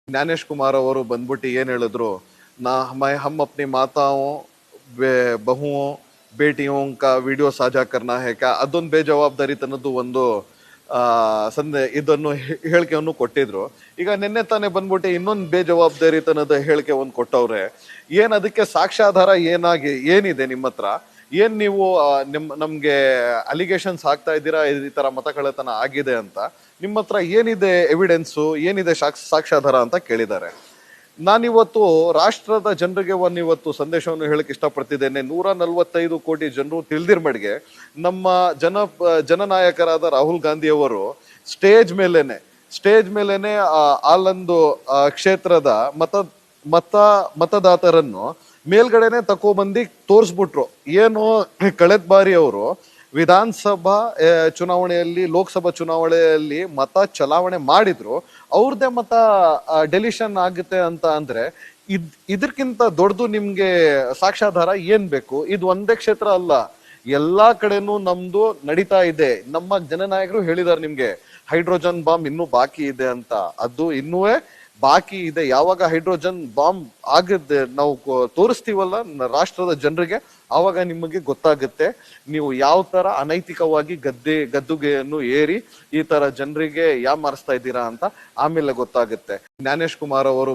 ಜ್ಞಾನೇಶ್ ಕುಮಾರ್ ಅವರು ಬಂದ್ಬಿಟ್ಟು ಏನ್ ಹೇಳಿದ್ರು, हम अपनी माताओं बहुओं बेटियों का ವಿಡಿಯೋ ಸಾझा करना है क्या, ಅದೊಂದು ಬೇಜವಾಬ್ದಾರಿತನದ್ದು ಒಂದು ಇದನ್ನು ಹೇಳಿಕೆಯನ್ನು ಕೊಟ್ಟಿದ್ರು. ಈಗ ನಿನ್ನೆ ತಾನೇ ಬಂದ್ಬಿಟ್ಟು ಇನ್ನೊಂದು ಬೇಜವಾಬ್ದಾರಿತನದ ಹೇಳಿಕೆ ಒಂದು ಕೊಟ್ಟವ್ರೆ. ಏನ್ ಅದಕ್ಕೆ ಸಾಕ್ಷ್ಯಾಧಾರ ಏನಿದೆ ನಿಮ್ಮ ಹತ್ರ? ಏನ್ ನೀವು ನಮ್ಗೆ ಅಲಿಗೇಷನ್ಸ್ ಹಾಕ್ತಾ ಇದ್ದೀರಾ ಈ ತರ ಮತ ಕಳ್ಳತನ ಆಗಿದೆ ಅಂತ? ನಿಮ್ಮ ಹತ್ರ ಏನಿದೆ ಎವಿಡೆನ್ಸು, ಏನಿದೆ ಸಾಕ್ಷ್ಯಾಧಾರ ಅಂತ ಕೇಳಿದ್ದಾರೆ. ನಾನಿವತ್ತು ರಾಷ್ಟ್ರದ ಜನರಿಗೆ ಇವತ್ತು ಸಂದೇಶವನ್ನು ಹೇಳಕ್ ಇಷ್ಟಪಡ್ತಿದ್ದೇನೆ. 145 ಕೋಟಿ ಜನರು ತಿಳಿದಿರ್ಮಡ್ಗೆ ನಮ್ಮ ಜನನಾಯಕರಾದ ರಾಹುಲ್ ಗಾಂಧಿ ಅವರು ಸ್ಟೇಜ್ ಮೇಲೇನೆ ಆಲೊಂದು ಕ್ಷೇತ್ರದ ಮತದಾತರನ್ನು ಮೇಲ್ಗಡೆನೆ ತಕೊಬಂದಿ ತೋರಿಸ್ಬಿಟ್ರು. ಏನು ಕಳೆದ ಬಾರಿ ಅವರು ವಿಧಾನಸಭಾ ಚುನಾವಣೆಯಲ್ಲಿ, ಲೋಕಸಭಾ ಚುನಾವಣೆಯಲ್ಲಿ ಮತ ಚಲಾವಣೆ ಮಾಡಿದ್ರು, ಅವ್ರದ್ದೇ ಮತ ಡೆಲಿಷನ್ ಆಗುತ್ತೆ ಅಂತ ಅಂದ್ರೆ ಇದಕ್ಕಿಂತ ದೊಡ್ಡದು ನಿಮ್ಗೆ ಸಾಕ್ಷ್ಯಾಧಾರ ಏನ್ ಬೇಕು? ಇದು ಒಂದೇ ಕ್ಷೇತ್ರ ಅಲ್ಲ, ಎಲ್ಲಾ ಕಡೆನೂ ನಮ್ದು ನಡೀತಾ ಇದೆ. ನಮ್ಮ ಜನನಾಯಕರು ಹೇಳಿದಾರೆ ನಿಮ್ಗೆ ಹೈಡ್ರೋಜನ್ ಬಾಂಬ್ ಇನ್ನೂ ಬಾಕಿ ಇದೆ ಅಂತ. ಅದು ಇನ್ನೂ ಬಾಕಿ ಇದೆ. ಯಾವಾಗ ಹೈಡ್ರೋಜನ್ ಬಾಂಬ್ ಆಗದೆ ನಾವು ತೋರಿಸ್ತೀವಲ್ಲ ರಾಷ್ಟ್ರದ ಜನರಿಗೆ, ಆವಾಗ ನಿಮಗೆ ಗೊತ್ತಾಗುತ್ತೆ ನೀವು ಯಾವ ತರ ಅನೈತಿಕವಾಗಿ ಗದ್ದುಗೆಯನ್ನು ಏರಿ ಈ ತರ ಜನರಿಗೆ ಯಾಮಾರಿಸ್ತಾ ಇದ್ದೀರಾ ಅಂತ. ಆಮೇಲೆ ಗೊತ್ತಾಗುತ್ತೆ. ಜ್ಞಾನೇಶ್ ಕುಮಾರ್ ಅವರು